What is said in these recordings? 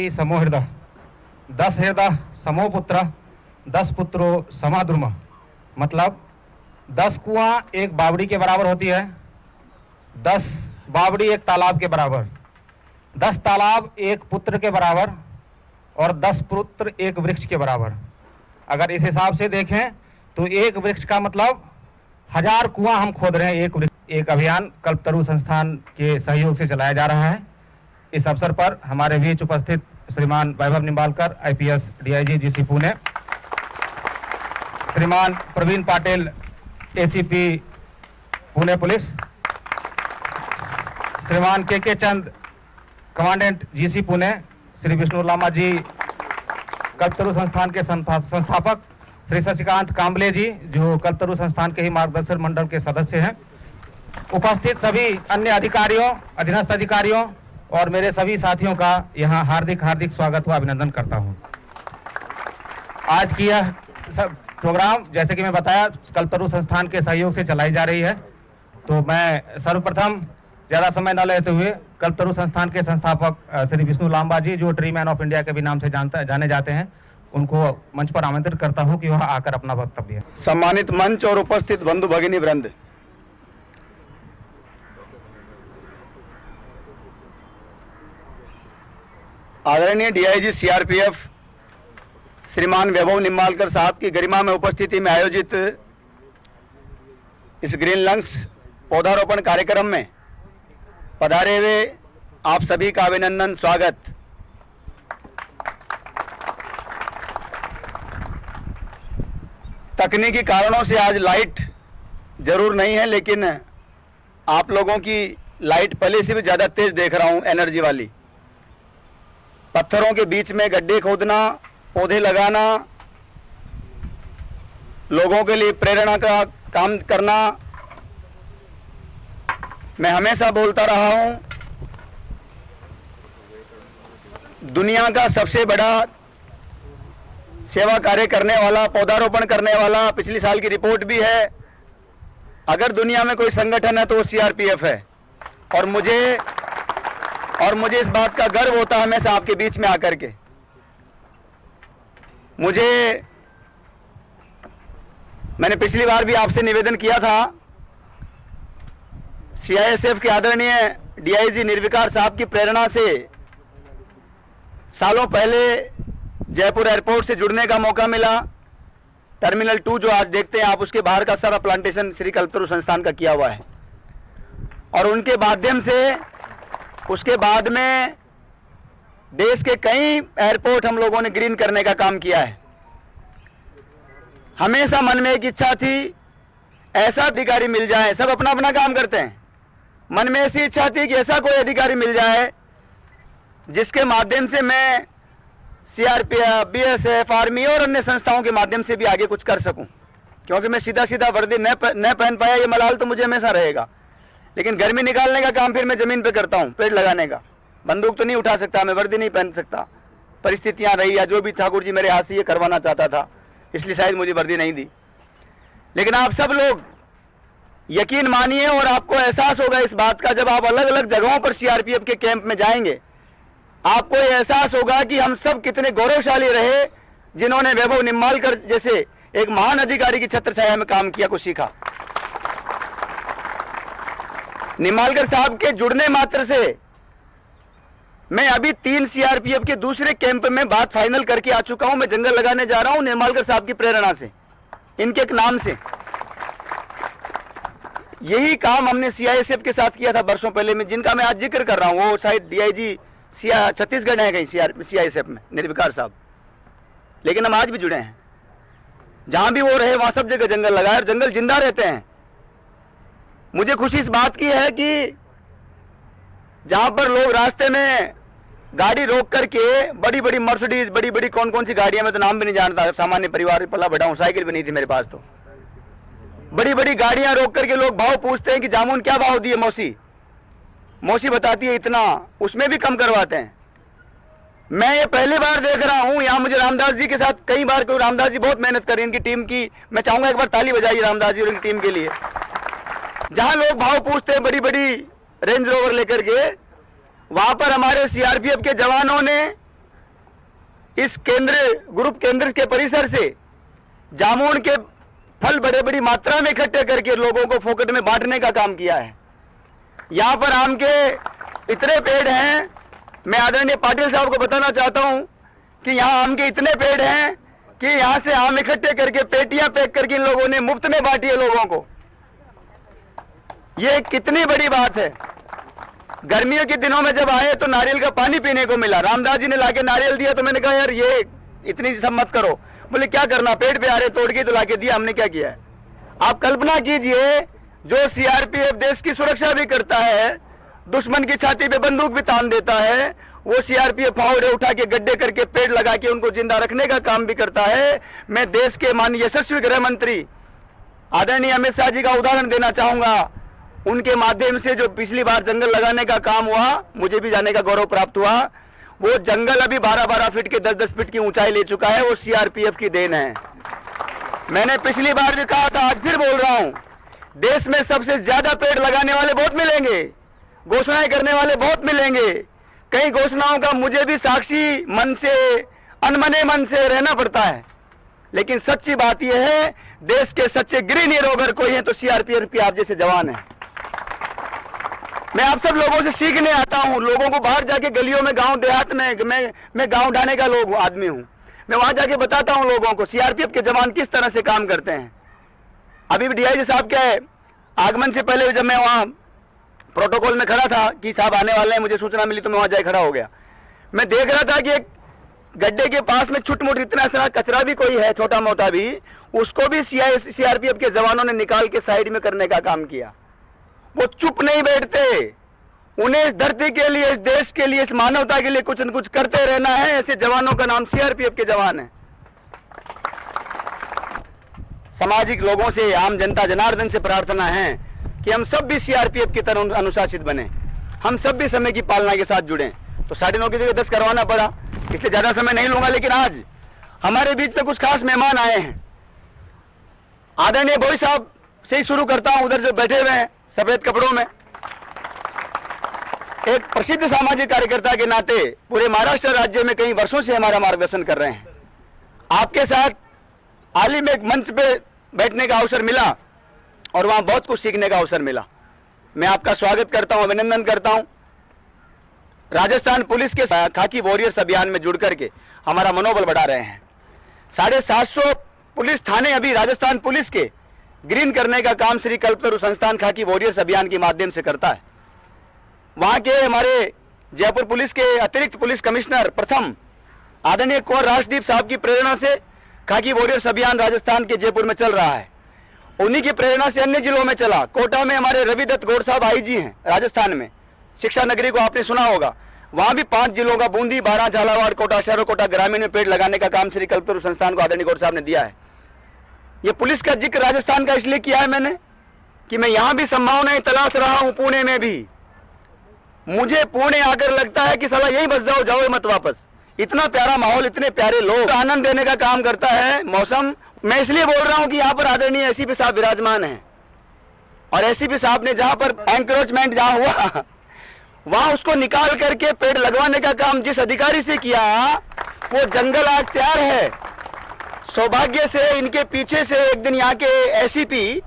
बावड़ी समो हृदय, 10 हृदय समो पुत्र, 10 पुत्रो समाद्रुम। मतलब 10 कुआं एक बावड़ी के बराबर होती है, 10 बावड़ी एक तालाब के बराबर, 10 तालाब एक पुत्र के बराबर और 10 पुत्र एक वृक्ष के बराबर। अगर इस हिसाब से देखें तो एक वृक्ष का मतलब 1000 कुआं हम खोद रहे हैं। एक अभियान कल्पतरु संस्थान के सहयोग से चलाया जा रहा है। इस अवसर पर हमारे बीच उपस्थित श्रीमान वैभव Nimbalkar, IPS DIG GC Pune, श्रीमान प्रवीण पाटिल, ACP पुणे पुलिस, श्रीमान के चंद, कमांडेंट GC पुणे, श्री विष्णु लामा जी, कल्पतरु संस्थान के संस्थापक, श्री शशिकांत कांबले जी जो कल्पतरु संस्थान के ही मार्गदर्शक मंडल के सदस्य हैं, उपस्थित सभी अन्य अधिकारियों, अधीनस्थ अधिकारियों और मेरे सभी साथियों का यहाँ हार्दिक हार्दिक स्वागत व अभिनंदन करता हूँ। आज की यह प्रोग्राम जैसे कि मैं बताया कल्पतरु संस्थान के सहयोग से चलाई जा रही है। तो मैं सर्वप्रथम ज़्यादा समय न लेते हुए कल्पतरु संस्थान के संस्थापक श्री विष्णु लांबा जी जो ट्री मैन ऑफ इंडिया के भी नाम से जाने जाते हैं, उनको मंच पर आमंत्रित करता हूं कि वह आकर अपना वक्तव्य। सम्मानित मंच और उपस्थित बंधु भगिनी वृंद, आदरणीय DIG CRPF श्रीमान वैभव निम्बालकर साहब की गरिमा में उपस्थिति में आयोजित इस ग्रीन लंग्स पौधारोपण कार्यक्रम में पधारे हुए आप सभी का अभिनंदन, स्वागत। तकनीकी कारणों से आज लाइट जरूर नहीं है, लेकिन आप लोगों की लाइट पहले से भी ज़्यादा तेज देख रहा हूं, एनर्जी वाली। पत्थरों के बीच में गड्ढे खोदना, पौधे लगाना, लोगों के लिए प्रेरणा का काम करना, मैं हमेशा बोलता रहा हूं, दुनिया का सबसे बड़ा सेवा कार्य करने वाला, पौधारोपण करने वाला, पिछली साल की रिपोर्ट भी है, अगर दुनिया में कोई संगठन है तो वो CRPF है। और मुझे इस बात का गर्व होता है हमेशा आपके बीच में आकर के। मैंने पिछली बार भी आपसे निवेदन किया था, CISF के आदरणीय DIG निर्विकार साहब की प्रेरणा से सालों पहले जयपुर एयरपोर्ट से जुड़ने का मौका मिला। टर्मिनल 2 जो आज देखते हैं आप, उसके बाहर का सारा प्लांटेशन श्री कल्पतरु संस्थान का किया हुआ है। और उनके माध्यम से उसके बाद में देश के कई एयरपोर्ट हम लोगों ने ग्रीन करने का काम किया है। हमेशा मन में एक इच्छा थी, ऐसा अधिकारी मिल जाए, सब अपना अपना काम करते हैं, मन में ऐसी इच्छा थी कि ऐसा कोई अधिकारी मिल जाए जिसके माध्यम से मैं CRPF, BSF, आर्मी और अन्य संस्थाओं के माध्यम से भी आगे कुछ कर सकूं। क्योंकि मैं सीधा सीधा वर्दी न पहन पाया, ये मलाल तो मुझे हमेशा रहेगा। लेकिन गर्मी निकालने का काम फिर मैं जमीन पे करता हूं, पेड़ लगाने का। बंदूक तो नहीं उठा सकता, मैं वर्दी नहीं पहन सकता, परिस्थितियां रही या जो भी ठाकुर जी मेरे हाथ से ये करवाना चाहता था, इसलिए शायद मुझे वर्दी नहीं दी। लेकिन आप सब लोग यकीन मानिए और आपको एहसास होगा इस बात का, जब आप अलग अलग जगहों पर CRPF के कैंप में जाएंगे, आपको ये एहसास होगा कि हम सब कितने गौरवशाली रहे जिन्होंने वैभव निम्बालकर जैसे एक महान अधिकारी की छत्र छाया में काम किया, कुछ सीखा। निम्बालकर साहब के जुड़ने मात्र से मैं अभी 3 CRPF के दूसरे कैंप में बात फाइनल करके आ चुका हूं। मैं जंगल लगाने जा रहा हूं निम्बालकर साहब की प्रेरणा से, इनके एक नाम से। यही काम हमने CISF के साथ किया था वर्षों पहले में, जिनका मैं आज जिक्र कर रहा हूं। वो शायद DIG छत्तीसगढ़ है कहीं CISF में, निर्विकार साहब। लेकिन हम आज भी जुड़े हैं, जहां भी वो रहे वहां सब जगह जंगल लगाए और जंगल जिंदा रहते हैं। मुझे खुशी इस बात की है कि जहां पर लोग रास्ते में गाड़ी रोक करके बड़ी बड़ी मर्सिडीज, बड़ी बड़ी कौन कौन सी गाड़ियां, मैं तो नाम भी नहीं जानता, सामान्य परिवार पला बड़ा हूं, साइकिल भी नहीं थी मेरे पास, तो बड़ी बड़ी गाड़ियां रोक करके लोग भाव पूछते हैं कि जामुन क्या भाव दिए मौसी, मौसी बताती है इतना, उसमें भी कम करवाते हैं। मैं ये पहली बार देख रहा हूं, यहाँ मुझे रामदास जी के साथ कई बार, क्योंकि रामदास जी बहुत मेहनत करी इनकी टीम की, मैं चाहूंगा एक बार ताली बजाइए रामदास जी और इनकी टीम के लिए। जहां लोग भाव पूछते हैं बड़ी बड़ी रेंज रोवर लेकर के, वहां पर हमारे CRPF के जवानों ने इस ग्रुप केंद्र के परिसर से जामुन के फल बड़े बड़ी मात्रा में इकट्ठे करके लोगों को फोकट में बांटने का काम किया है। यहाँ पर आम के इतने पेड़ हैं, मैं आदरणीय पाटिल साहब को बताना चाहता हूँ कि यहाँ आम के इतने पेड़ हैं कि यहाँ से आम इकट्ठे करके पेटियां पैक करके इन लोगों ने मुफ्त में बांटी है लोगों को। ये कितनी बड़ी बात है। गर्मियों के दिनों में जब आए तो नारियल का पानी पीने को मिला, रामदास जी ने लाके नारियल दिया तो मैंने कहा यार ये इतनी सब मत करो। बोले क्या करना, पेड़ पे आ रहे तोड़ के तो लाके दिया, हमने क्या किया है। आप कल्पना कीजिए, जो सीआरपीएफ देश की सुरक्षा भी करता है, दुश्मन की छाती पे बंदूक भी तान देता है, वो सीआरपीएफ फावड़े उठा के गड्ढे करके पेड़ लगा के उनको जिंदा रखने का काम भी करता है। मैं देश के माननीय यशस्वी गृह मंत्री आदरणीय अमित शाह जी का उदाहरण देना चाहूंगा। उनके माध्यम से जो पिछली बार जंगल लगाने का काम हुआ, मुझे भी जाने का गौरव प्राप्त हुआ। वो जंगल अभी 12-12 फीट के 10-10 फीट की ऊंचाई ले चुका है। वो सीआरपीएफ की देन है। मैंने पिछली बार भी कहा था, आज फिर बोल रहा हूं, देश में सबसे ज्यादा पेड़ लगाने वाले बहुत मिलेंगे, घोषणाएं करने वाले बहुत मिलेंगे। कई घोषणाओं का मुझे भी साक्षी मन से, अनमने मन से रहना पड़ता है, लेकिन सच्ची बात यह है, देश के सच्चे ग्रीन हीरो अगर कोई है तो सीआरपीएफ आप जैसे जवान हैं। मैं आप सब लोगों से सीखने आता हूं, लोगों को बाहर जाके गलियों में, गांव देहात में, मैं गांव ढाने का लोग आदमी हूं, मैं वहां जाके बताता हूं लोगों को सीआरपीएफ के जवान किस तरह से काम करते हैं। अभी भी डीआईजी साहब के आगमन से पहले जब मैं वहां प्रोटोकॉल में खड़ा था कि साहब आने वाले हैं, मुझे सूचना मिली तो मैं वहां जाके खड़ा हो गया। मैं देख रहा था कि एक गड्ढे के पास में छुट मुट इतना सारा कचरा भी कोई है, छोटा मोटा भी, उसको भी सीआरपीएफ के जवानों ने निकाल के साइड में करने का काम किया। वो चुप नहीं बैठते, उन्हें इस धरती के लिए, इस देश के लिए, इस मानवता के लिए कुछ न कुछ करते रहना है। ऐसे जवानों का नाम सीआरपीएफ के जवान है। सामाजिक लोगों से, आम जनता जनार्दन से प्रार्थना है कि हम सब भी सीआरपीएफ की तरह अनुशासित बने, हम सब भी समय की पालना के साथ जुड़े। तो 9:30 की जगह 10 करवाना पड़ा, इसलिए ज्यादा समय नहीं लूंगा। लेकिन आज हमारे बीच में कुछ खास मेहमान आए हैं। आदरणीय बोई साहब से ही शुरू करता हूं, उधर जो बैठे हुए हैं सफेद कपड़ों में। एक प्रसिद्ध सामाजिक कार्यकर्ता के नाते पूरे महाराष्ट्र राज्य में कई वर्षों से हमारा मार्गदर्शन कर रहे हैं। आपके साथ हाल ही में एक मंच पे बैठने का अवसर मिला और वहां बहुत कुछ सीखने का अवसर मिला। मैं आपका स्वागत करता हूं, अभिनंदन करता हूं। राजस्थान पुलिस के खाकी वॉरियर्स अभियान में जुड़ करके हमारा मनोबल बढ़ा रहे हैं। 750 पुलिस थाने अभी राजस्थान पुलिस के ग्रीन करने का काम श्री कल्पतरु संस्थान खाकी वॉरियर्स अभियान के माध्यम से करता है। वहां के हमारे जयपुर पुलिस के अतिरिक्त पुलिस कमिश्नर प्रथम आदरणीय कुंवर राजदीप साहब की प्रेरणा से खाकी वॉरियर्स अभियान राजस्थान के जयपुर में चल रहा है। उन्हीं की प्रेरणा से अन्य जिलों में चला। कोटा में हमारे रविदत्त गौड़ साहब आईजी हैं राजस्थान में, शिक्षा नगरी को आपने सुना होगा। वहां भी 5 जिलों का, बूंदी, बारां, झालावाड़, कोटा शहर, कोटा ग्रामीण में पेड़ लगाने का काम श्री कल्पतरु संस्थान को आदरणीय गौड़ साहब ने दिया है। ये पुलिस का जिक्र राजस्थान का इसलिए किया है मैंने कि मैं यहां भी संभावनाएं तलाश रहा हूं, पुणे में भी। मुझे पुणे आकर लगता है कि साला यही बस जाओ, जाओ मत वापस। इतना प्यारा माहौल, इतने प्यारे लोग, आनंद देने का काम करता है मौसम। मैं इसलिए बोल रहा हूं कि यहाँ पर आदरणीय एसीपी साहब विराजमान हैं और एसीपी साहब ने जहां पर एंक्रोचमेंट जहां हुआ वहां उसको निकाल करके पेड़ लगवाने का काम जिस अधिकारी से किया, वो जंगल आज तैयार है। सौभाग्य से इनके पीछे से एक दिन यहाँ के एसीपी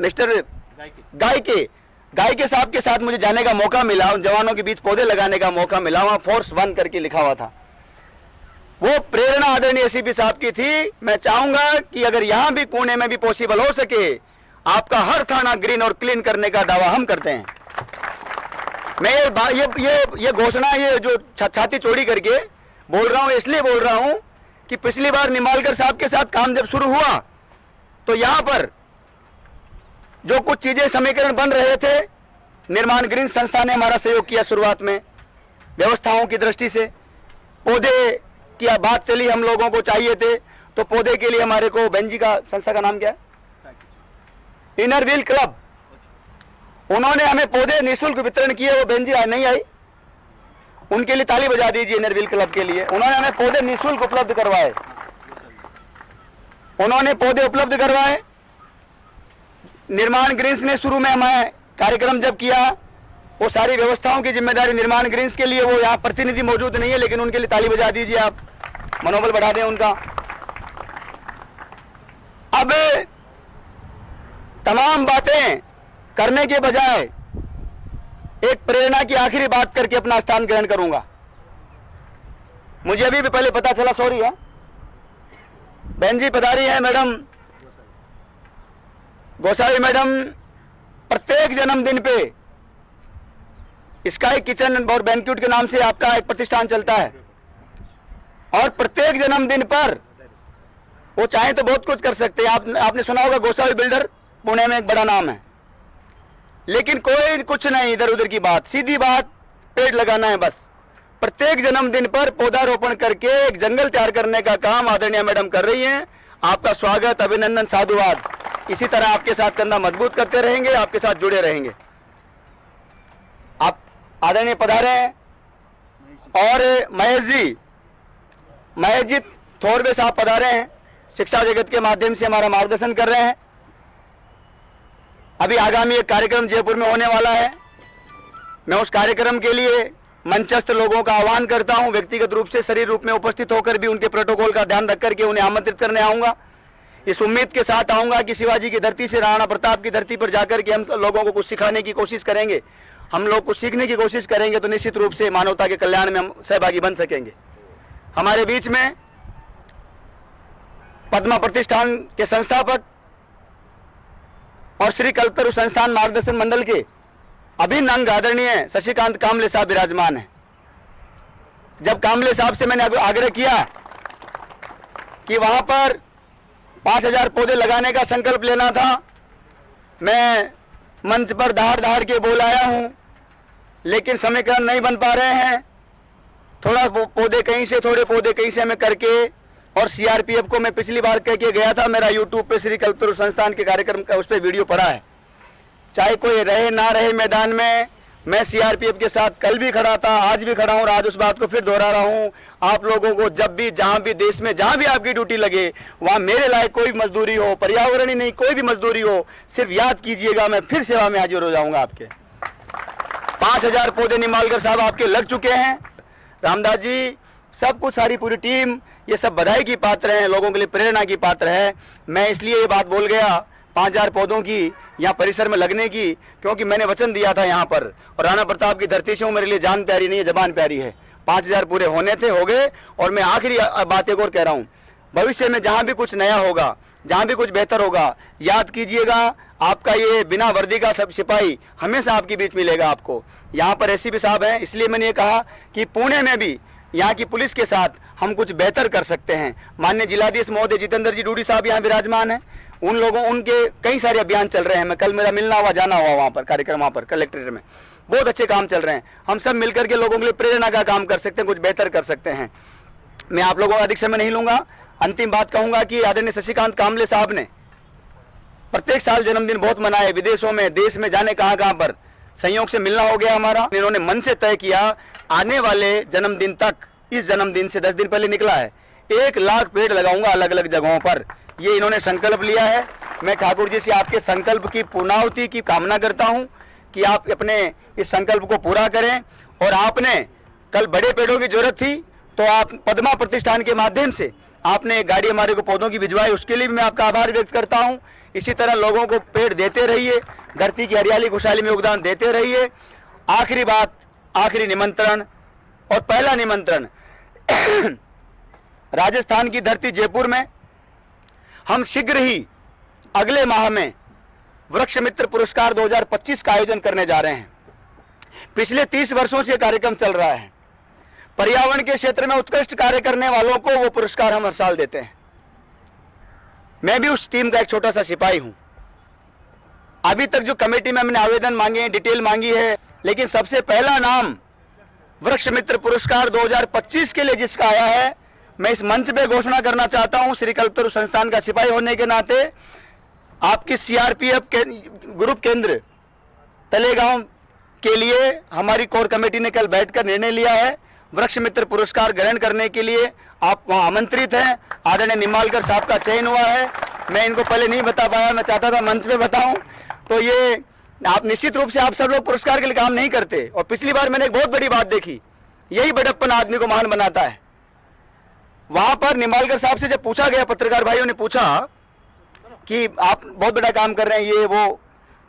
मिस्टर गायके साहब के साथ मुझे जाने का मौका मिला, उन जवानों के बीच पौधे लगाने का मौका मिला। वहां फोर्स 1 करके लिखा हुआ था। वो प्रेरणा आदरणीय एसीपी साहब की थी। मैं चाहूंगा कि अगर यहां भी पुणे में भी पॉसिबल हो सके, आपका हर थाना ग्रीन और क्लीन करने का दावा हम करते हैं। मैं ये घोषणा, ये जो छाती चौड़ी करके बोल रहा हूं, इसलिए बोल रहा हूं कि पिछली बार निम्बालकर साहब के साथ काम जब शुरू हुआ तो यहां पर जो कुछ चीजें समीकरण बन रहे थे, निर्माण ग्रीन संस्था ने हमारा सहयोग किया शुरुआत में व्यवस्थाओं की दृष्टि से। पौधे की बात चली, हम लोगों को चाहिए थे, तो पौधे के लिए हमारे को बेंजी का संस्था का नाम क्या है, इनर व्हील क्लब, उन्होंने हमें पौधे निःशुल्क वितरण किए। वो बेंजी नहीं आई, उनके लिए ताली बजा दीजिए। इनर व्हील क्लब के लिए उन्होंने हमें पौधे निःशुल्क उपलब्ध करवाए, उन्होंने पौधे उपलब्ध करवाए। निर्माण ग्रीन्स ने शुरू में हमारे कार्यक्रम जब किया, वो सारी व्यवस्थाओं की जिम्मेदारी निर्माण ग्रीन्स के लिए, वो यहाँ प्रतिनिधि मौजूद नहीं है, लेकिन उनके लिए ताली बजा दीजिए आप। मनोबल बढ़ा दें उनका। अब तमाम बातें करने के बजाय एक प्रेरणा की आखिरी बात करके अपना स्थान ग्रहण करूंगा। मुझे अभी भी पहले पता चला, सॉरी है, बहन जी पधारी है मैडम गोसावी मैडम, प्रत्येक जन्मदिन पे स्काई किचन और बैंक्वेट के नाम से आपका एक प्रतिष्ठान चलता है, और प्रत्येक जन्मदिन पर वो चाहे तो बहुत कुछ कर सकते हैं। आपने सुना होगा गोसावी बिल्डर, पुणे में एक बड़ा नाम है, लेकिन कोई कुछ नहीं इधर उधर की बात, सीधी बात, पेड़ लगाना है बस। प्रत्येक जन्मदिन पर पौधारोपण करके एक जंगल तैयार करने का काम आदरणीय मैडम कर रही हैं। आपका स्वागत, अभिनंदन, साधुवाद। इसी तरह आपके साथ कंधा मजबूत करते रहेंगे, आपके साथ जुड़े रहेंगे। आप आदरणीय पधारे हैं। और महेश जी थोरवे साहब पधारे हैं, शिक्षा जगत के माध्यम से हमारा मार्गदर्शन कर रहे हैं। अभी आगामी एक कार्यक्रम जयपुर में होने वाला है, मैं उस कार्यक्रम के लिए मंचस्थ लोगों का आह्वान करता हूं। व्यक्तिगत रूप से शरीर रूप में उपस्थित होकर भी उनके प्रोटोकॉल का ध्यान रख करके उन्हें आमंत्रित करने आऊंगा। इस उम्मीद के साथ आऊंगा कि शिवाजी की धरती से राणा प्रताप की धरती पर जाकर के हम लोगों को कुछ सिखाने की कोशिश करेंगे, हम लोग कुछ सीखने की कोशिश करेंगे, तो निश्चित रूप से मानवता के कल्याण में हम सहभागी बन सकेंगे। हमारे बीच में पद्मा प्रतिष्ठान के संस्थापक और श्री कल्पतरु संस्थान मार्गदर्शन मंडल के अभिन्न अंग आदरणीय शशिकांत कामले साहब विराजमान हैं। जब कामले साहब से मैंने आग्रह किया कि वहां पर 5000 पौधे लगाने का संकल्प लेना था, मैं मंच पर दहाड़ के बोल आया हूं, लेकिन समीकरण नहीं बन पा रहे हैं। थोड़ा पौधे कहीं से, थोड़े पौधे कहीं से हमें करके, और सीआरपीएफ को मैं पिछली बार कह के गया था, मेरा यूट्यूब पे श्री कल्पतरु संस्थान के कार्यक्रम का उस पर वीडियो पड़ा है। चाहे कोई रहे ना रहे मैदान में, मैं सीआरपीएफ के साथ कल भी खड़ा था, आज भी खड़ा हूं, और आज उस बात को फिर दोहरा रहा हूं। आप लोगों को जब भी, जहां भी देश में, जहां भी आपकी ड्यूटी लगे, वहां मेरे लायक कोई मजदूरी हो, पर्यावरण ही नहीं कोई भी मजदूरी हो, सिर्फ याद कीजिएगा, मैं फिर सेवा में हाजिर हो जाऊंगा आपके। 5000 पौधे निमालकर साहब आपके लग चुके हैं। रामदास जी, सब कुछ, सारी पूरी टीम, ये सब बधाई की पात्र हैं, लोगों के लिए प्रेरणा की पात्र है। मैं इसलिए ये बात बोल गया 5000 पौधों की यहाँ परिसर में लगने की, क्योंकि मैंने वचन दिया था यहाँ पर, और राणा प्रताप की धरती से हूँ, मेरे लिए जान प्यारी नहीं है, जबान प्यारी है। 5000 पूरे होने थे, हो गए। और मैं आखिरी बात एक और कह रहा हूँ, भविष्य में जहाँ भी कुछ नया होगा, जहाँ भी कुछ बेहतर होगा, याद कीजिएगा, आपका ये बिना वर्दी का सब सिपाही हमेशा आपके बीच मिलेगा आपको। यहाँ पर एसीपी साहब हैं, इसलिए मैंने ये कहा कि पुणे में भी यहाँ की पुलिस के साथ हम कुछ बेहतर कर सकते हैं। माननीय जिलाधीश महोदय जितेंद्र जी डूडी साहब यहाँ विराजमान हैं, उन लोगों, उनके कई सारे अभियान चल रहे हैं। मैं कल, मेरा मिलना हुआ, जाना हुआ वहाँ पर, कार्यक्रम वहाँ पर कलेक्ट्रेट में, बहुत अच्छे काम चल रहे हैं। हम सब मिलकर के लोगों के लिए प्रेरणा का काम कर सकते हैं, कुछ बेहतर कर सकते हैं। मैं आप लोगों का अधिक समय नहीं लूंगा, अंतिम बात कहूंगा कि आदरणीय शशिकांत कामले साहब ने प्रत्येक साल जन्मदिन बहुत मनाए, विदेशों में, देश में, जाने कहाँ पर। संयोग से मिलना हो गया हमारा। इन्होंने मन से तय किया, आने वाले जन्मदिन तक, इस जन्मदिन से 10 दिन पहले निकला है, 1 लाख पेड़ लगाऊंगा अलग अलग जगहों पर। ये इन्होंने संकल्प लिया है। मैं ठाकुर जी से आपके संकल्प की पूर्णाहुति की कामना करता हूं कि आप अपने इस संकल्प को पूरा करें। और आपने कल बड़े पेड़ों की जरूरत थी, तो आप पद्मा प्रतिष्ठान के माध्यम से आपने गाड़ी हमारे को पौधों की भिजवाई, उसके लिए भी मैं आपका आभार व्यक्त करता हूं। इसी तरह लोगों को पेड़ देते रहिए, धरती की हरियाली खुशहाली में योगदान देते रहिए। आखिरी बात, आखिरी निमंत्रण, और पहला निमंत्रण राजस्थान की धरती जयपुर में हम शीघ्र ही अगले माह में वृक्ष मित्र पुरस्कार 2025 का आयोजन करने जा रहे हैं। पिछले 30 वर्षों से कार्यक्रम चल रहा है। पर्यावरण के क्षेत्र में उत्कृष्ट कार्य करने वालों को वो पुरस्कार हम हर साल देते हैं। मैं भी उस टीम का एक छोटा सा सिपाही हूं। अभी तक जो कमेटी में हमने आवेदन मांगे हैं, डिटेल मांगी है, लेकिन सबसे पहला नाम वृक्ष मित्र पुरस्कार 2025 के लिए जिसका आया है, मैं इस मंच पे घोषणा करना चाहता हूं। श्री कल्पतरु संस्थान का सिपाही होने के नाते आपकी सीआरपीएफ के ग्रुप केंद्र तलेगांव के लिए हमारी कोर कमेटी ने कल बैठकर निर्णय लिया है। वृक्ष मित्र पुरस्कार ग्रहण करने के लिए आप वहां आमंत्रित हैं। आदरणीय निमालकर साहब का चयन हुआ है। मैं इनको पहले नहीं बता पाया, मैं चाहता था मंच पे बताऊं। तो ये आप निश्चित रूप से, आप सब लोग पुरस्कार के लिए काम नहीं करते। और पिछली बार मैंने एक बहुत बड़ी बात देखी, यही बड़प्पन आदमी को महान बनाता है। वहां पर निम्बालकर साहब से जब पूछा गया, पत्रकार भाइयों ने पूछा कि आप बहुत बड़ा काम कर रहे हैं ये वो,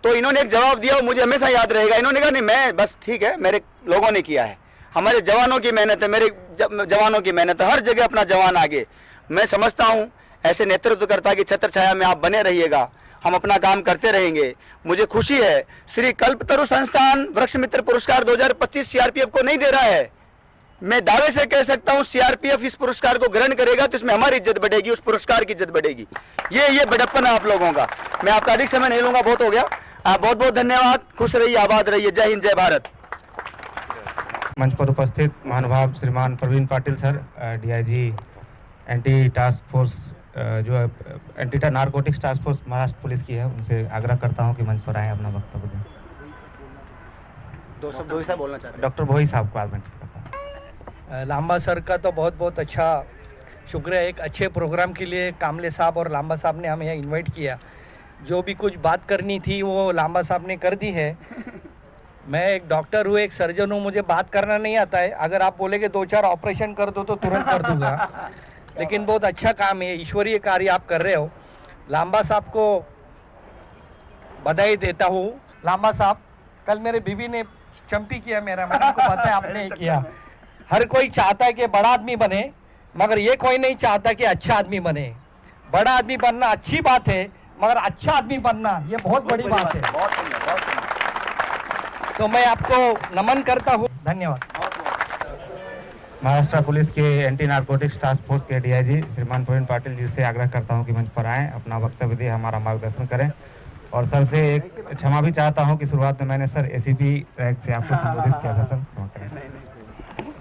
तो इन्होंने एक जवाब दिया, वो मुझे हमेशा याद रहेगा। इन्होंने कहा नहीं, मैं बस ठीक है, मेरे लोगों ने किया है, हमारे जवानों की मेहनत है, मेरे जवानों की मेहनत है, हर जगह अपना जवान आगे। मैं समझता हूं ऐसे नेतृत्वकर्ता की छत्र छाया में आप बने रहिएगा, हम अपना काम करते रहेंगे। मुझे खुशी है श्री कल्पतरु संस्थान वृक्ष मित्र पुरस्कार 2025 सीआरपीएफ को नहीं दे रहा है। मैं दावे से कह सकता हूं सीआरपीएफ इस पुरस्कार को ग्रहण करेगा तो इसमें हमारी इज्जत बढ़ेगी, उस पुरस्कार की इज्जत बढ़ेगी। ये बड़प्पन है आप लोगों का। मैं आपका अधिक समय नहीं लूंगा, बहुत हो गया। बहुत बहुत धन्यवाद, खुश रहिए, आबाद रहिए, जय हिंद, जय भारत। मंच पर उपस्थित महानुभाव श्रीमान Praveen Patil sir, DIG anti task force जो anti narcotics task force Maharashtra police की है, उनसे आग्रह करता हूं कि मंच पर आए, अपना वक्तव्य दें। दो शब्द साहब बोलना चाहते हैं। डॉक्टर भोई साहब को आज मंच पर करता हूं। लांबा सर का तो बहुत बहुत अच्छा शुक्रिया, एक अच्छे प्रोग्राम के लिए कामले साहब और लांबा साहब ने हमें यहाँ इनवाइट किया। जो भी कुछ बात करनी थी वो लांबा साहब ने कर दी है। मैं एक डॉक्टर हूँ, एक सर्जन हूँ, मुझे बात करना नहीं आता है। अगर आप बोले कि 2-4 ऑपरेशन कर दो तो तुरंत कर दूंगा, लेकिन बहुत अच्छा काम है, ईश्वरीय कार्य आप कर रहे हो। लांबा साहब को बधाई देता हूँ। लांबा साहब, कल मेरे बीवी ने चंपी किया मेरा, मैंने को पता है आपने किया। हर कोई चाहता है कि बड़ा आदमी बने, मगर ये कोई नहीं चाहता कि अच्छा आदमी बने। बड़ा आदमी बनना अच्छी बात है, मगर अच्छा आदमी बनना ये बहुत बड़ी बात है। तो मैं आपको नमन करता हूँ, धन्यवाद। महाराष्ट्र पुलिस के एंटी नारकोटिक्स टास्क फोर्स के डीआईजी श्रीमान प्रवीण पाटिल जी से आग्रह करता हूं कि मंच पर आएं, अपना वक्तव्य दें, हमारा मार्गदर्शन करें। और सर से एक क्षमा भी चाहता हूं कि शुरुआत में मैंने सर एसीपी रैंक से आपको संबोधित किया था, सर क्षमा करें।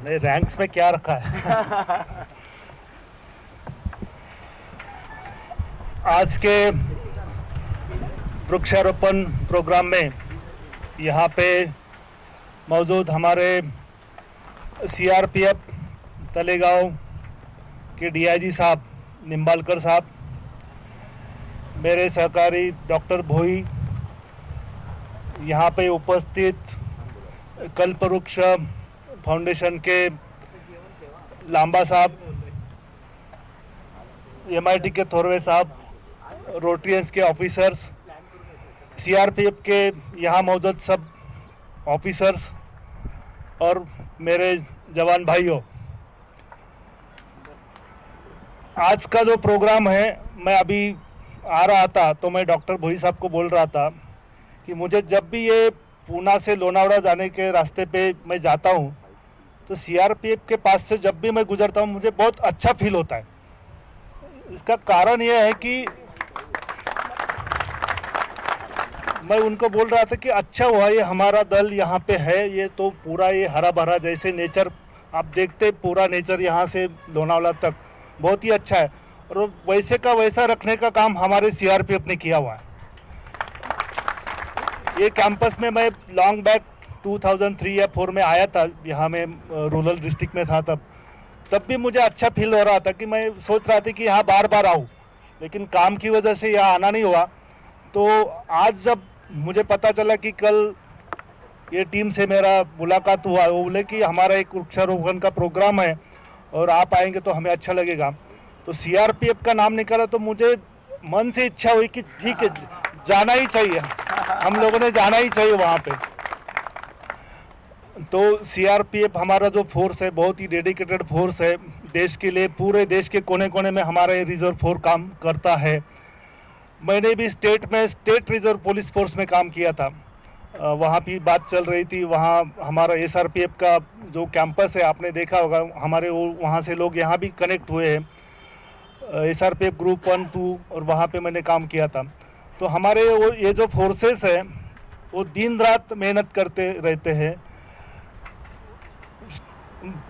नहीं, रैंक्स में क्या रखा है। आज के वृक्षारोपण प्रोग्राम में यहाँ पे मौजूद हमारे सीआरपीएफ तलेगांव के डीआईजी साहब निम्बालकर साहब, मेरे सहकारी डॉक्टर भोई, यहाँ पे उपस्थित कल्पवृक्ष फाउंडेशन के लांबा साहब, एमआईटी के थोरवे साहब, रोटरियंस के ऑफिसर्स, सीआरपीएफ के यहाँ मौजूद सब ऑफिसर्स और मेरे जवान भाइयों, आज का जो प्रोग्राम है, मैं अभी आ रहा था तो मैं डॉक्टर भोई साहब को बोल रहा था कि मुझे जब भी ये पूना से लोनावड़ा जाने के रास्ते पे मैं जाता हूँ तो सीआरपीएफ के पास से जब भी मैं गुजरता हूँ मुझे बहुत अच्छा फील होता है। इसका कारण यह है कि मैं उनको बोल रहा था कि अच्छा हुआ ये हमारा दल यहाँ पे है, ये तो पूरा ये हरा भरा, जैसे नेचर आप देखते, पूरा नेचर यहाँ से लोनावला तक बहुत ही अच्छा है, और वैसे का वैसा रखने का काम हमारे सीआरपीएफ ने किया हुआ है। ये कैंपस में मैं लॉन्ग बैक 2003 या 4 में आया था, यहाँ में रूरल डिस्ट्रिक्ट में था, तब भी मुझे अच्छा फील हो रहा था कि मैं सोच रहा था कि यहाँ बार बार आऊँ, लेकिन काम की वजह से यहाँ आना नहीं हुआ। तो आज जब मुझे पता चला कि कल ये टीम से मेरा मुलाकात हुआ, वो बोले कि हमारा एक वृक्षारोपण का प्रोग्राम है और आप आएंगे तो हमें अच्छा लगेगा। तो सीआरपीएफ का नाम निकाला तो मुझे मन से इच्छा हुई कि ठीक है, जाना ही चाहिए, हम लोगों ने जाना ही चाहिए वहाँ पे। तो सीआरपीएफ हमारा जो फोर्स है बहुत ही डेडिकेटेड फोर्स है, देश के लिए पूरे देश के कोने कोने में हमारा ये रिजर्व फोर्स काम करता है। मैंने भी स्टेट रिजर्व पुलिस फोर्स में काम किया था, वहाँ भी बात चल रही थी। वहाँ हमारा एसआरपीएफ का जो कैंपस है आपने देखा होगा, हमारे वहाँ से लोग यहाँ भी कनेक्ट हुए हैं, एसआरपीएफ ग्रुप 1, 2, और वहाँ पे मैंने काम किया था। तो हमारे ये जो फोर्सेस है वो दिन रात मेहनत करते रहते हैं।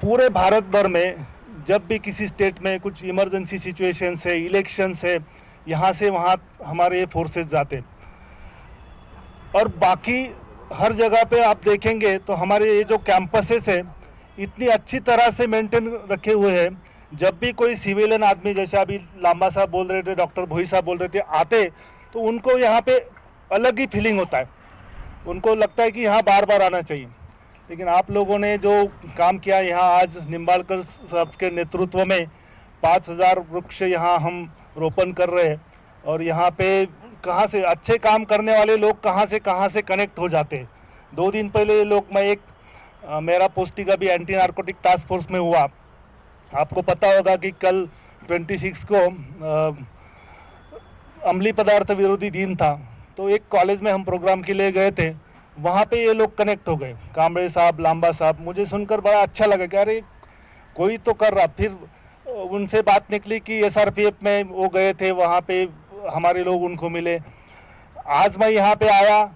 पूरे भारत भर में जब भी किसी स्टेट में कुछ इमरजेंसी सिचुएशन है, इलेक्शन है, यहाँ से वहाँ हमारे ये फोर्सेस जाते। और बाकी हर जगह पे आप देखेंगे तो हमारे ये जो कैंपसेस है इतनी अच्छी तरह से मेंटेन रखे हुए हैं। जब भी कोई सिविलियन आदमी, जैसे अभी लांबा साहब बोल रहे थे, डॉक्टर भोई साहब बोल रहे थे, आते तो उनको यहाँ पे अलग ही फीलिंग होता है, उनको लगता है कि यहाँ बार बार आना चाहिए। लेकिन आप लोगों ने जो काम किया यहाँ आज निम्बालकर साहब के नेतृत्व में, 5000 वृक्ष यहाँ हम रोपण कर रहे हैं। और यहाँ पे कहाँ से अच्छे काम करने वाले लोग कहाँ से कनेक्ट हो जाते हैं। 2 दिन पहले ये लोग मेरा पोस्टिंग अभी एंटी नार्कोटिक टास्क फोर्स में हुआ। आपको पता होगा कि कल 26 को अम्लीय पदार्थ विरोधी दिन था, तो एक कॉलेज में हम प्रोग्राम के लिए गए थे। वहाँ पे ये लोग कनेक्ट हो गए, कांबळे साहब, लांबा साहब। मुझे सुनकर बड़ा अच्छा लगा कि अरे कोई तो कर रहा। फिर उनसे बात निकली कि SRPF में वो गए थे, वहाँ पे हमारे लोग उनको मिले। आज मैं यहाँ पे आया,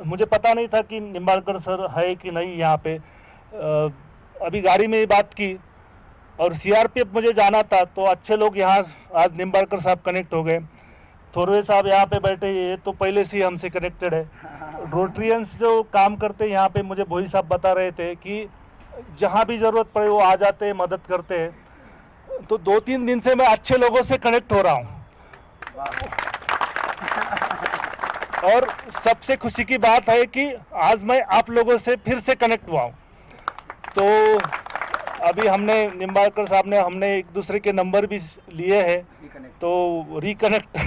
मुझे पता नहीं था कि निंबाळकर सर है कि नहीं यहाँ पे। अभी गाड़ी में ही बात की और CRPF मुझे जाना था, तो अच्छे लोग यहाँ आज निंबाळकर साहब कनेक्ट हो गए। थोरवे साहब यहाँ पे बैठे, ये तो पहले से ही हमसे कनेक्टेड है। रोटरियंस जो काम करते हैं यहाँ पे, मुझे भोई साहब बता रहे थे कि जहाँ भी ज़रूरत पड़े वो आ जाते हैं, मदद करते हैं। तो 2-3 दिन से मैं अच्छे लोगों से कनेक्ट हो रहा हूँ। और सबसे खुशी की बात है कि आज मैं आप लोगों से फिर से कनेक्ट हुआ हूँ। तो अभी निंबाळकर साहब ने हमने एक दूसरे के नंबर भी लिए हैं, तो रिकनेक्ट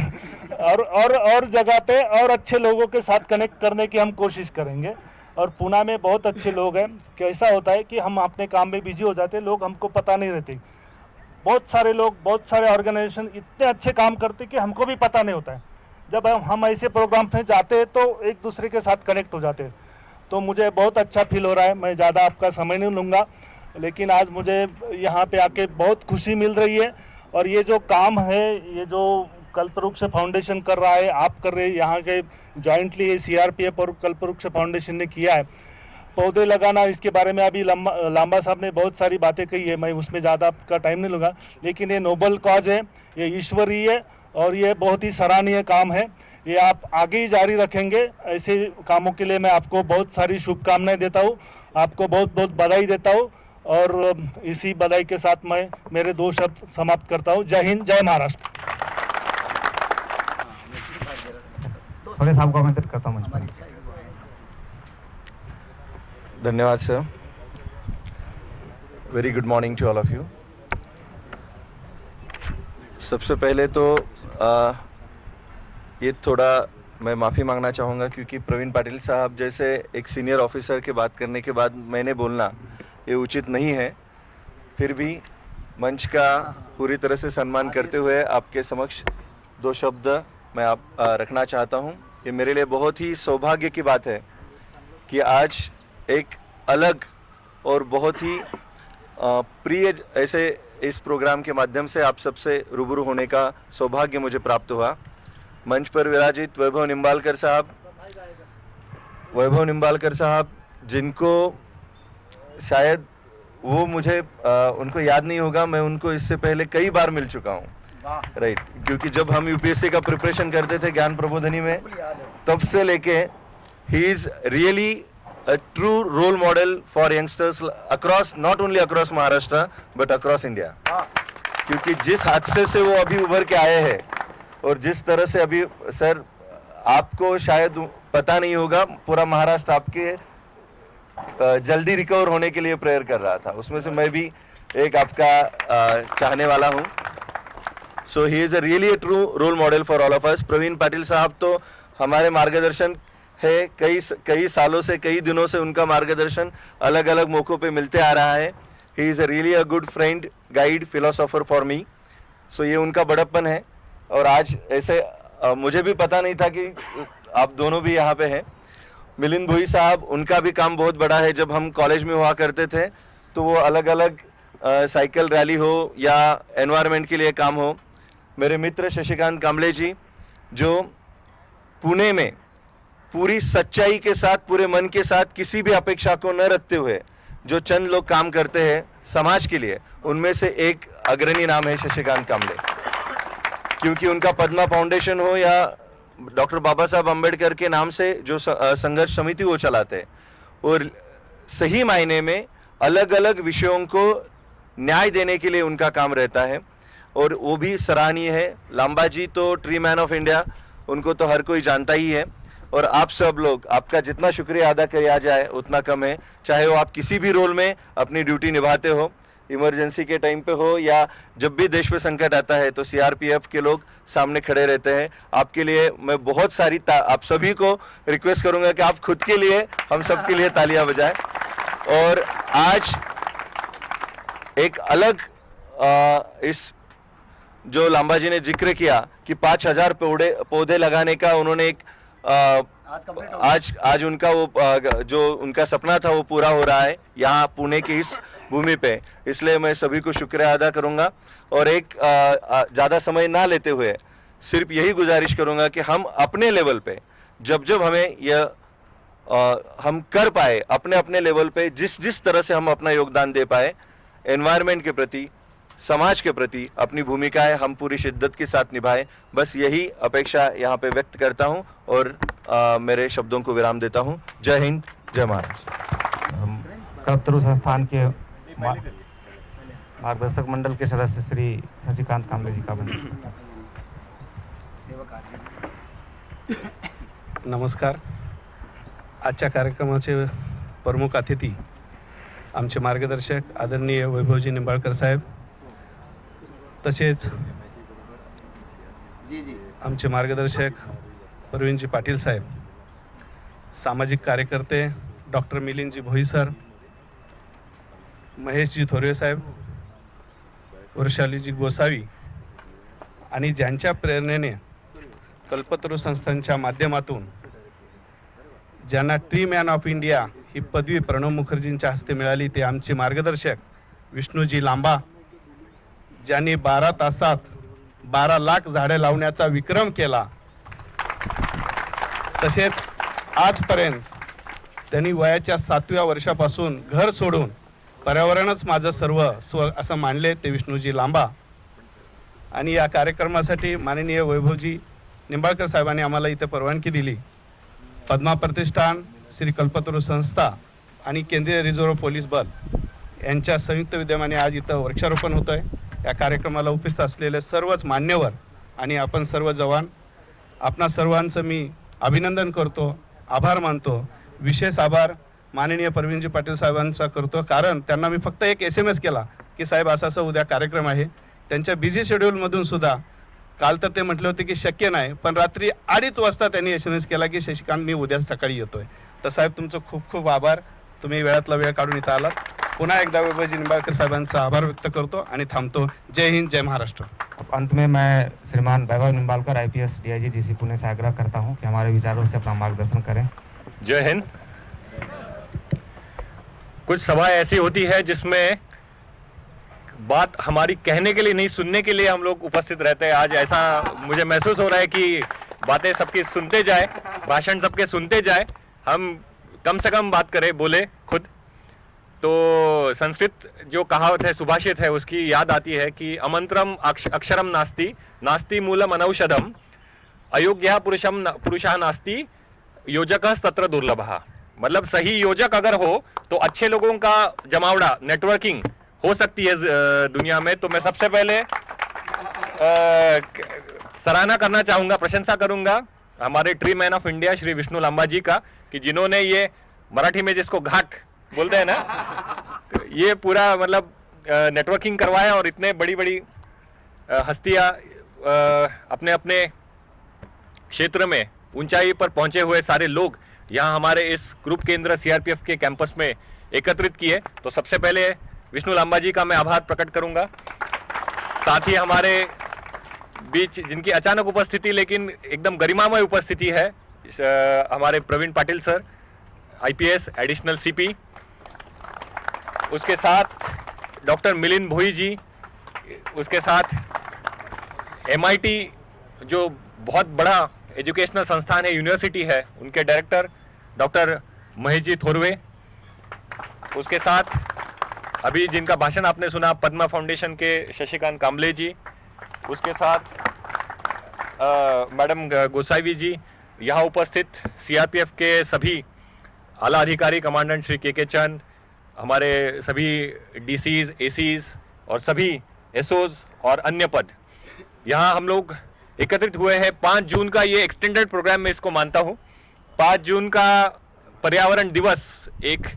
और जगह पे और अच्छे लोगों के साथ कनेक्ट करने की हम कोशिश करेंगे। और पुणे में बहुत अच्छे लोग हैं। कैसा होता है कि हम अपने काम में बिजी हो जाते हैं, लोग हमको पता नहीं रहते। बहुत सारे लोग, बहुत सारे ऑर्गेनाइजेशन इतने अच्छे काम करते कि हमको भी पता नहीं होता है। जब हम ऐसे प्रोग्राम में जाते हैं तो एक दूसरे के साथ कनेक्ट हो जाते हैं। तो मुझे बहुत अच्छा फील हो रहा है। मैं ज़्यादा आपका समय नहीं लूँगा, लेकिन आज मुझे यहाँ पे आके बहुत खुशी मिल रही है। और ये जो काम है, ये जो कल्पवृक्ष फाउंडेशन कर रहा है, आप कर रहे हैं, यहाँ के जॉइंटली CRPF और कल्पवृक्ष फाउंडेशन ने किया है। पौधे लगाना, इसके बारे में अभी लांबा साहब ने बहुत सारी बातें कही है, मैं उसमें ज़्यादा आपका टाइम नहीं लूँगा। लेकिन ये नोबल कॉज है, ये ईश्वरीय है और ये बहुत ही सराहनीय काम है। ये आप आगे ही जारी रखेंगे। ऐसे कामों के लिए मैं आपको बहुत सारी शुभकामनाएं देता हूँ, आपको बहुत बहुत बधाई देता हूँ। और इसी बधाई के साथ मैं मेरे 2 शब्द समाप्त करता हूँ। जय हिंद, जय महाराष्ट्र। थोड़े साहब को आमंत्रित करता हूँ मंच पर। धन्यवाद sir. Very good morning to all of you. सबसे पहले तो ये थोड़ा मैं माफ़ी मांगना चाहूँगा, क्योंकि प्रवीण पाटिल साहब जैसे एक सीनियर ऑफिसर के बात करने के बाद मैंने बोलना ये उचित नहीं है। फिर भी मंच का पूरी तरह से सम्मान करते हुए आपके समक्ष 2 शब्द मैं रखना चाहता हूँ। ये मेरे लिए बहुत ही सौभाग्य की बात है कि आज एक अलग और बहुत ही प्रिय ऐसे इस प्रोग्राम के माध्यम से आप सबसे रूबरू होने का सौभाग्य मुझे प्राप्त हुआ। मंच पर विराजित वैभव निंबाळकर साहब जिनको शायद वो मुझे उनको याद नहीं होगा, मैं उनको इससे पहले कई बार मिल चुका हूँ, राइट। क्योंकि जब हम UPSC का प्रिपरेशन करते थे ज्ञान प्रबोधनी में, तब से लेके he is really a true role model for youngsters across, not only across Maharashtra but across India। क्योंकि जिस हादसे से वो अभी उभर के आए हैं और जिस तरह से अभी सर आपको शायद पता नहीं होगा, पूरा महाराष्ट्र आपके जल्दी रिकवर होने के लिए प्रेयर कर रहा था। उसमें से मैं भी एक आपका चाहने वाला हूँ। So he is a really a true role model for all of us. Praveen Patil साहब तो हमारे मार्गदर्शन है, कई सालों से, कई दिनों से उनका मार्गदर्शन अलग अलग मौक़ों पे मिलते आ रहा है। He is a really a good friend, guide, philosopher for me. So ये उनका बड़प्पन है। और आज ऐसे मुझे भी पता नहीं था कि आप दोनों भी यहाँ पे हैं। मिलिंद भोई साहब, उनका भी काम बहुत बड़ा है। जब हम कॉलेज में हुआ करते थे तो वो अलग अलग साइकिल रैली हो या एनवायरनमेंट के लिए काम हो। मेरे मित्र शशिकांत कांबळे जी, जो पुणे में पूरी सच्चाई के साथ, पूरे मन के साथ, किसी भी अपेक्षा को न रखते हुए जो चंद लोग काम करते हैं समाज के लिए, उनमें से एक अग्रणी नाम है शशिकांत कांबळे। क्योंकि उनका पद्मा फाउंडेशन हो या डॉक्टर बाबा साहब अम्बेडकर के नाम से जो संघर्ष समिति वो चलाते हैं, और सही मायने में अलग अलग विषयों को न्याय देने के लिए उनका काम रहता है, और वो भी सराहनीय है। लांबा जी तो ट्री मैन ऑफ इंडिया, उनको तो हर कोई जानता ही है। और आप सब लोग, आपका जितना शुक्रिया अदा किया जाए उतना कम है, चाहे वो आप किसी भी रोल में अपनी ड्यूटी निभाते हो। इमरजेंसी के टाइम पे हो या जब भी देश पे संकट आता है तो सीआरपीएफ के लोग सामने खड़े रहते हैं। आपके लिए मैं बहुत सारी आप सभी को रिक्वेस्ट करूंगा कि आप खुद के लिए, हम सब के लिए तालियां बजाएं। और आज एक अलग इस जो लांबा जी ने जिक्र किया कि 5000 पौधे लगाने का उन्होंने एक आज उनका वो जो उनका सपना था वो पूरा हो रहा है यहाँ पुणे की इस भूमि पे। इसलिए मैं सभी को शुक्रिया अदा करूंगा और एक ज़्यादा समय ना लेते हुए सिर्फ यही गुजारिश करूंगा कि हम अपने लेवल पे जब जब हमें यह हम कर पाए अपने अपने लेवल पे जिस तरह से हम अपना योगदान दे पाए एनवायरनमेंट के प्रति, समाज के प्रति अपनी भूमिकाएं हम पूरी शिद्दत के साथ निभाएं। बस यही अपेक्षा यहाँ पे व्यक्त करता हूँ और मेरे शब्दों को विराम देता हूँ। जय हिंद, जय महाराष्ट्र। कल्पतरु संस्थान के मार्गदर्शक मंडल के सदस्य श्री शशिकांत कांबळे जी का वंदन। नमस्कार। आजच्या कार्यक्रमाचे प्रमुख अतिथी आमचे मार्गदर्शक आदरणीय वैभवजी निंबाळकर साहेब, तसेच आमचे मार्गदर्शक प्रवीणजी पाटील साहेब, सामाजिक कार्यकर्ते डॉक्टर मिलिंदजी भोई सर, महेशजी थोरवे साहेब, वृषालीजी गोसावी आणि ज्यांच्या प्रेरणेने कल्पतरू संस्थांच्या माध्यमातून ज्यांना ट्री मॅन ऑफ इंडिया ही पदवी प्रणव मुखर्जींच्या हस्ते मिळाली ते आमचे मार्गदर्शक विष्णूजी लांबा, ज्यांनी 12 तासात 12 लाख झाडे लावण्याचा विक्रम केला। तसेच आजपर्यंत त्यांनी वयाच्या 7व्या वर्षापासून घर सोडून पर्यावरणच माझं सर्व असं मानले ते विष्णूजी लांबा। आणि या कार्यक्रमासाठी माननीय वैभवजी निंबाळकर साहेबांनी आम्हाला इथे परवानगी दिली। पद्मा प्रतिष्ठान, श्री कल्पतरू संस्था आणि केंद्रीय रिझर्व्ह पोलीस बल यांच्या संयुक्त विद्यमाने आज इथं वृक्षारोपण होतं आहे। या कार्यक्रमाला उपस्थित असलेले सर्वच मान्यवर आणि आपण सर्व जवान, आपणा सर्वांचं मी अभिनंदन करतो, आभार मानतो। विशेष आभार माननीय प्रवीणजी पाटील साहेबांचा करतो, कारण त्यांना मी फक्त एक SMS केला की साहेब असं उद्या कार्यक्रम आहे। त्यांच्या बिझी शेड्यूलमधून सुद्धा काल तर ते म्हटले होते की शक्य नाही, पण रात्री 2:30 वाजता त्यांनी SMS केला की शशिकांत मी उद्या सकाळी येतोय। तर साहेब तुमचं खूप खूप आभार, तुम्ही वेळातला वेळ काढून इथं आलात। पुन्हा एकदा वैभवजी निंबाळकर साहेबांचा आभार व्यक्त करतो आणि थांबतो। जय हिंद, जय महाराष्ट्र। अंत में मैं श्रीमान वैभव Nimbalkar IPS DIG GC Pune से आग्रह करता हूं कि हमारे विचारों से अपना मार्गदर्शन करें। जय हिंद। कुछ सभा ऐसी होती है जिसमें बात हमारी कहने के लिए नहीं, सुनने के लिए हम लोग उपस्थित रहते हैं। आज ऐसा मुझे महसूस हो रहा है कि बातें सबकी सुनते जाए, भाषण सबके सुनते जाए, हम कम से कम बात करें, बोले खुद। तो संस्कृत जो कहावत है, सुभाषित है, उसकी याद आती है कि अमंत्रम अक्षरम नास्ति, नास्ति मूलम अनौषधम, अयोग्य पुरुषः नास्ति, योजकः तत्र दुर्लभः। मतलब सही योजक अगर हो तो अच्छे लोगों का जमावड़ा, नेटवर्किंग हो सकती है दुनिया में। तो मैं सबसे पहले सराहना करना चाहूँगा, प्रशंसा करूँगा हमारे tree man of India Shri Vishnu Lamba ji का, कि जिन्होंने ये मराठी में जिसको घाट बोलते हैं ना, तो ये पूरा मतलब नेटवर्किंग करवाया और इतने बड़ी बड़ी हस्तियाँ अपने अपने क्षेत्र में ऊंचाई पर पहुंचे हुए सारे लोग यहाँ हमारे इस ग्रुप केंद्र CRPF के कैंपस में एकत्रित किए। तो सबसे पहले विष्णु लांबा जी का मैं आभार प्रकट करूंगा। साथ ही हमारे बीच जिनकी अचानक उपस्थिति लेकिन एकदम गरिमामय उपस्थिति है, हमारे Praveen Patil sir IPS additional CP, उसके साथ डॉक्टर मिलिंद भोई जी, उसके साथ MIT जो बहुत बड़ा एजुकेशनल संस्थान है, यूनिवर्सिटी है, उनके डायरेक्टर डॉक्टर महेश जी थोरवे, उसके साथ अभी जिनका भाषण आपने सुना पद्मा फाउंडेशन के शशिकांत कांबळे जी, उसके साथ मैडम गोसावी जी, यहाँ उपस्थित CRPF के सभी आला अधिकारी, कमांडेंट श्री के चंद, हमारे सभी DCs, ACs और सभी SOs और अन्य पद, यहाँ हम लोग एकत्रित हुए हैं। 5 जून का ये एक्सटेंडेड प्रोग्राम मैं इसको मानता हूँ। 5 जून का पर्यावरण दिवस एक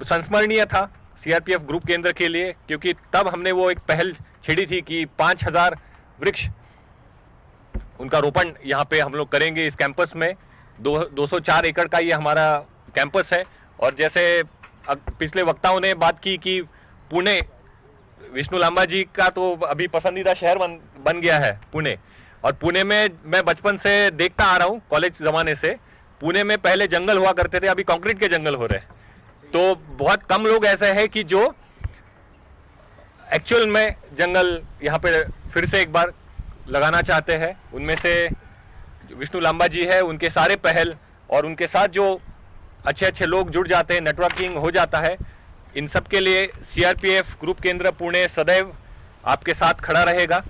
संस्मरणीय था, सीआरपीएफ ग्रुप केंद्र के लिए, क्योंकि तब हमने वो एक पहल छेड़ी थी कि 5000 वृक्ष उनका रोपण यहाँ पे हम लोग करेंगे इस कैंपस में। 204 एकड़ का ये हमारा कैंपस है। और जैसे अब पिछले वक्ताओं ने बात की कि पुणे, विष्णु लांबा जी का तो अभी पसंदीदा शहर बन गया है पुणे। और पुणे में मैं बचपन से देखता आ रहा हूँ, कॉलेज ज़माने से। पुणे में पहले जंगल हुआ करते थे, अभी कंक्रीट के जंगल हो रहे हैं। तो बहुत कम लोग ऐसे हैं कि जो एक्चुअल में जंगल यहाँ पे फिर से एक बार लगाना चाहते हैं। उनमें से विष्णु लांबा जी है, उनके सारे पहल और उनके साथ जो अच्छे अच्छे लोग जुड़ जाते हैं, नेटवर्किंग हो जाता है, इन सब के लिए सीआरपीएफ ग्रुप केंद्र पुणे सदैव आपके साथ खड़ा रहेगा।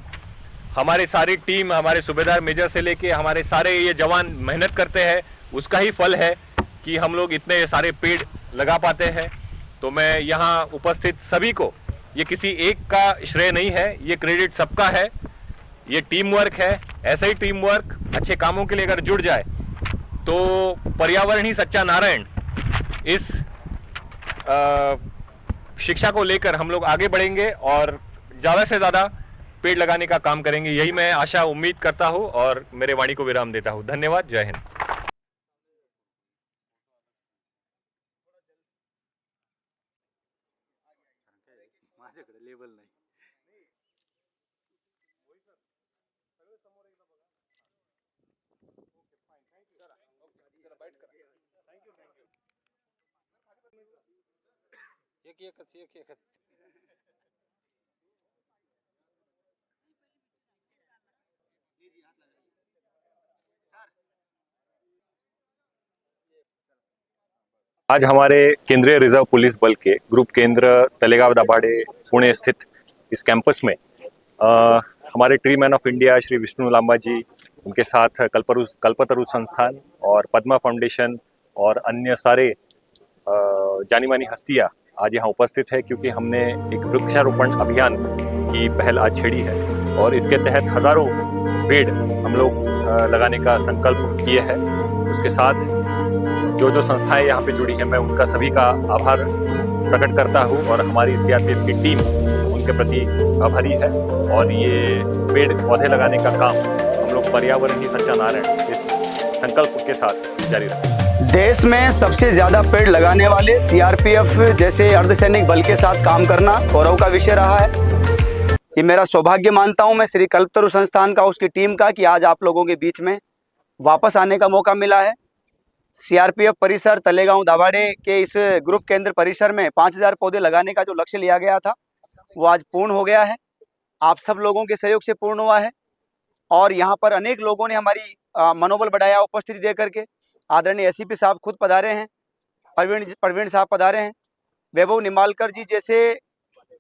हमारी सारी टीम, हमारे सूबेदार मेजर से लेके हमारे सारे ये जवान मेहनत करते हैं, उसका ही फल है कि हम लोग इतने सारे पेड़ लगा पाते हैं। तो मैं यहाँ उपस्थित सभी को, ये किसी एक का श्रेय नहीं है, ये क्रेडिट सबका है, ये टीम वर्क है। ऐसे ही टीम वर्क अच्छे कामों के लिए अगर जुड़ जाए तो पर्यावरण ही सच्चा नारायण, इस शिक्षा को लेकर हम लोग आगे बढ़ेंगे और ज़्यादा से ज़्यादा पेड़ लगाने का काम करेंगे। यही मैं आशा उम्मीद करता हूँ और मेरे वाणी को विराम देता हूँ। धन्यवाद। जय हिंद। आज हमारे केंद्रीय रिजर्व पुलिस बल के ग्रुप केंद्र तलेगाव दाभाडे पुणे स्थित इस कैंपस में हमारे tree man of India Shri Vishnu Lamba ji, उनके साथ कल्पतरु संस्थान और पद्मा फाउंडेशन और अन्य सारे जानी मानी हस्तियाँ आज यहाँ उपस्थित है, क्योंकि हमने एक वृक्षारोपण अभियान की पहल आज छेड़ी है और इसके तहत हज़ारों पेड़ हम लोग लगाने का संकल्प किए हैं। उसके साथ जो संस्थाएं यहाँ पे जुड़ी हैं, मैं उनका सभी का आभार प्रकट करता हूँ और हमारी सीआरपीएफ की टीम उनके प्रति आभारी है। और ये पेड़ पौधे लगाने का काम हम लोग पर्यावरण ही सच्चा नारायण इस संकल्प के साथ जारी रखें। देश में सबसे ज़्यादा पेड़ लगाने वाले सीआरपीएफ जैसे अर्धसैनिक बल के साथ काम करना गौरव का विषय रहा है। ये मेरा सौभाग्य मानता हूँ मैं श्री कल्पतरु संस्थान का, उसकी टीम का, कि आज आप लोगों के बीच में वापस आने का मौका मिला है। सीआरपीएफ परिसर तलेगांव दाभाडे के इस ग्रुप केंद्र परिसर में 5000 पौधे लगाने का जो लक्ष्य लिया गया था वो आज पूर्ण हो गया है। आप सब लोगों के सहयोग से पूर्ण हुआ है और यहाँ पर अनेक लोगों ने हमारी मनोबल बढ़ाया उपस्थिति दे करके। आदरणीय एसीपी साहब खुद पधारे हैं, प्रवीण साहब पधारे हैं। वैभव निम्बालकर जी जैसे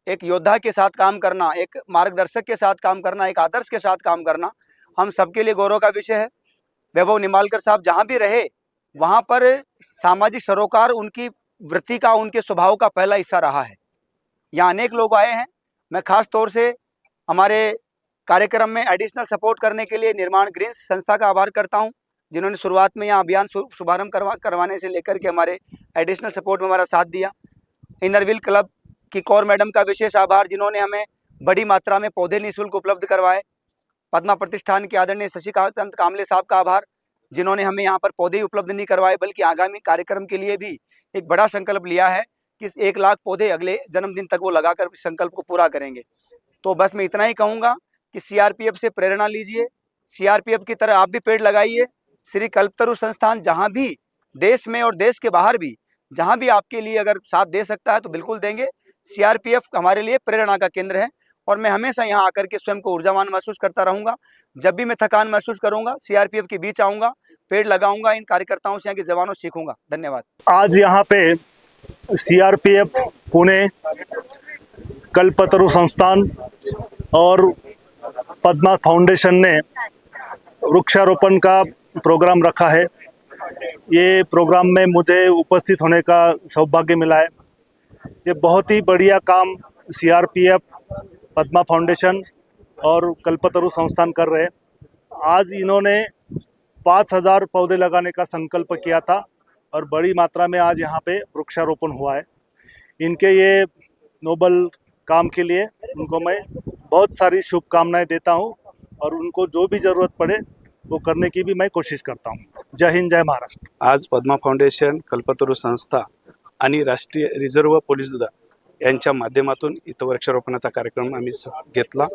एक योद्धा के साथ काम करना, एक मार्गदर्शक के साथ काम करना, एक आदर्श के साथ काम करना हम सबके लिए गौरव का विषय है। वैभव निम्बालकर साहब जहाँ भी रहे वहाँ पर सामाजिक सरोकार उनकी वृत्ति का, उनके स्वभाव का पहला हिस्सा रहा है। यहाँ अनेक लोग आए हैं। मैं खास तौर से हमारे कार्यक्रम में एडिशनल सपोर्ट करने के लिए निर्माण ग्रीन्स संस्था का आभार करता हूँ, जिन्होंने शुरुआत में यहाँ अभियान शुभारंभ करवाने से लेकर के हमारे एडिशनल सपोर्ट में हमारा साथ दिया। इनरव्हील क्लब की कौर मैडम का विशेष आभार, जिन्होंने हमें बड़ी मात्रा में पौधे निःशुल्क उपलब्ध करवाए। पद्मा प्रतिष्ठान के आदरणीय शशिकांत कामले साहब का आभार, जिन्होंने हमें यहाँ पर पौधे उपलब्ध नहीं करवाए बल्कि आगामी कार्यक्रम के लिए भी एक बड़ा संकल्प लिया है कि 1 लाख पौधे अगले जन्मदिन तक वो लगाकर संकल्प को पूरा करेंगे। तो बस मैं इतना ही कहूँगा कि सीआरपीएफ से प्रेरणा लीजिए, सीआरपीएफ की तरह आप भी पेड़ लगाइए। श्री कल्पतरु संस्थान जहाँ भी देश में और देश के बाहर भी जहाँ भी आपके लिए अगर साथ दे सकता है तो बिल्कुल देंगे। सीआरपीएफ हमारे लिए प्रेरणा का केंद्र है और मैं हमेशा यहाँ आकर के स्वयं को ऊर्जावान महसूस करता रहूँगा। जब भी मैं थकान महसूस करूँगा सीआरपीएफ के बीच आऊँगा, पेड़ लगाऊंगा, इन कार्यकर्ताओं से, यहाँ के जवानों से सीखूंगा। धन्यवाद। आज यहाँ पे सीआरपीएफ पुणे, कल्पतरु संस्थान और पद्मा फाउंडेशन ने वृक्षारोपण का प्रोग्राम रखा है। ये प्रोग्राम में मुझे उपस्थित होने का सौभाग्य मिला है। ये बहुत ही बढ़िया काम सीआरपीएफ, पद्मा फाउंडेशन और कल्पतरु संस्थान कर रहे हैं। आज इन्होंने 5000 पौधे लगाने का संकल्प किया था और बड़ी मात्रा में आज यहाँ पे वृक्षारोपण हुआ है। इनके ये नोबल काम के लिए उनको मैं बहुत सारी शुभकामनाएं देता हूं और उनको जो भी ज़रूरत पड़े वो करने की भी मैं कोशिश करता हूं। जय हिंद, जय महाराष्ट्र। आज पद्मा फाउंडेशन, कल्पतरू संस्था आणि राष्ट्रीय रिझर्व्ह पोलीस दल यांच्या माध्यमातून इथं वृक्षारोपणाचा कार्यक्रम आम्ही घेतला।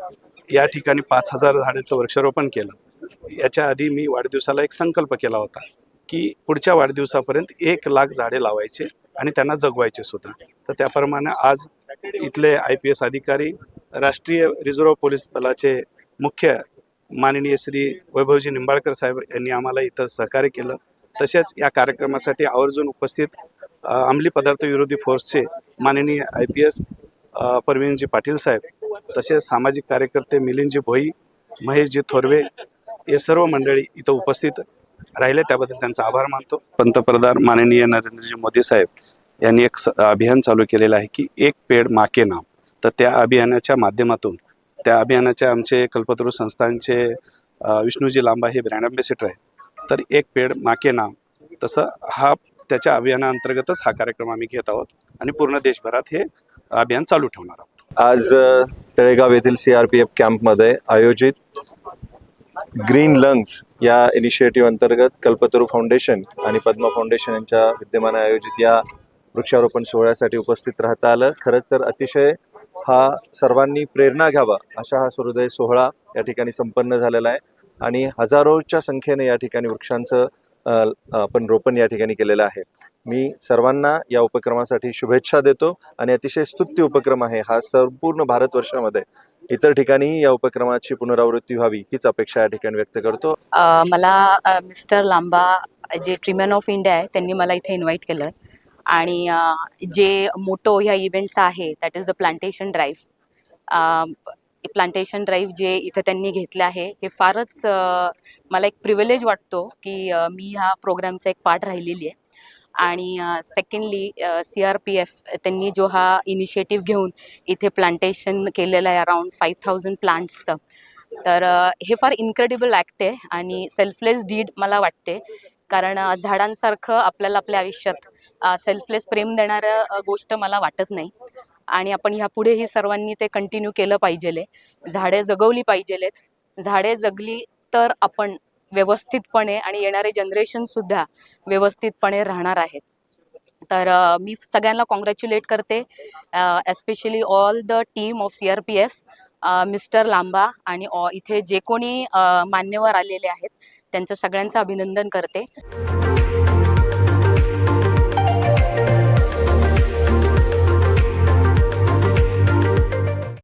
या ठिकाणी 5000 झाडाचं वृक्षारोपण केलं। याच्या आधी मी वाढदिवसाला एक संकल्प केला होता की पुढच्या वाढदिवसापर्यंत 1 लाख झाडे लावायचे आणि त्यांना जगवायचे सुद्धा। तर त्याप्रमाणे आज इथले IPS अधिकारी, राष्ट्रीय रिझर्व्ह पोलीस दलाचे मुख्य माननीय श्री वैभवजी निंबाळकर साहेब यांनी आम्हाला इथं सहकार्य केलं। तसेच या कार्यक्रमासाठी आवर्जून उपस्थित अंमली पदार्थ विरोधी फोर्सचे माननीय IPS परवीनजी पाटील साहेब, तसेच सामाजिक कार्यकर्ते मिलिंदजी भोई, महेशजी थोरवे हे सर्व मंडळी इथं उपस्थित राहिले, त्याबद्दल त्यांचा आभार मानतो। पंतप्रधान माननीय नरेंद्रजी मोदी साहेब यांनी एक अभियान चालू केलेलं आहे की एक पेड माँ के नाम। तर त्या अभियानाच्या माध्यमातून त्या अभियानाच्या आमचे कल्पतरू संस्थांचे विष्णूजी लांबा हे ब्रँड अँबॅसेडर आहेत। तर एक पेड माँ के नाम तसं हा त्याच्या अभियानाअंतर्गतच हा कार्यक्रम आम्ही घेत आहोत आणि पूर्ण देशभरात हे अभियान चालू ठेवणार आहोत। आज तळेगाव येथील CRPF कॅम्पमध्ये आयोजित ग्रीन लंग्स या इनिशिएटिव्ह अंतर्गत कल्पतरू फाउंडेशन आणि पद्मा फाउंडेशन यांच्या विद्यमाने आयोजित या वृक्षारोपण सोहळ्यासाठी उपस्थित राहता आलं। खरंच तर अतिशय हा सर्वांनी प्रेरणा घ्यावा अशा हा सूर्योदय सोहळा या ठिकाणी संपन्न झालेला आहे आणि हजारोच्या संख्येने या ठिकाणी वृक्षांचं आपण रोपण या ठिकाणी केलेलं आहे। मी सर्वांना या उपक्रमासाठी शुभेच्छा देतो आणि अतिशय स्तुत्य उपक्रम आहे हा। संपूर्ण भारतवर्षामध्ये इतर ठिकाणी या उपक्रमाची पुनरावृत्ती व्हावी हीच अपेक्षा या ठिकाणी व्यक्त करतो। मला मिस्टर लांबा जे ट्रीमॅन ऑफ इंडिया आहे त्यांनी मला इथे इन्व्हाइट केलं आणि जे मोटो ह्या इव्हेंटचा आहे that is the plantation drive. Plantation drive जे इथे त्यांनी घेतलं आहे हे फारच मला एक प्रिव्हिलेज वाटतो की मी ह्या प्रोग्रामचा एक पार्ट राहिलेली आहे। आणि सेकंडली CRPF त्यांनी जो हा इनिशिएटिव्ह घेऊन इथे प्लांटेशन केलेलं आहे अराउंड 5000 प्लांट्सचं, तर हे फार इन्क्रेडिबल ॲक्ट आहे आणि सेल्फलेस डीड मला वाटते। कारण झाडांसारखं आपल्याला आपल्या आयुष्यात सेल्फलेस प्रेम देणारं गोष्ट मला वाटत नाही आणि आपण ह्यापुढेही सर्वांनी ते कंटिन्यू केलं पाहिजे। झाडे जगवली पाहिजेत। झाडे जगली तर आपण व्यवस्थितपणे आणि येणारे जनरेशनसुद्धा व्यवस्थितपणे राहणार आहेत। तर मी सगळ्यांना कॉंग्रॅच्युलेट करते, especially all the team of CRPF, mister Lamba आणि इथे जे कोणी मान्यवर आलेले आहेत त्यांचं सगळ्यांचं अभिनंदन करते।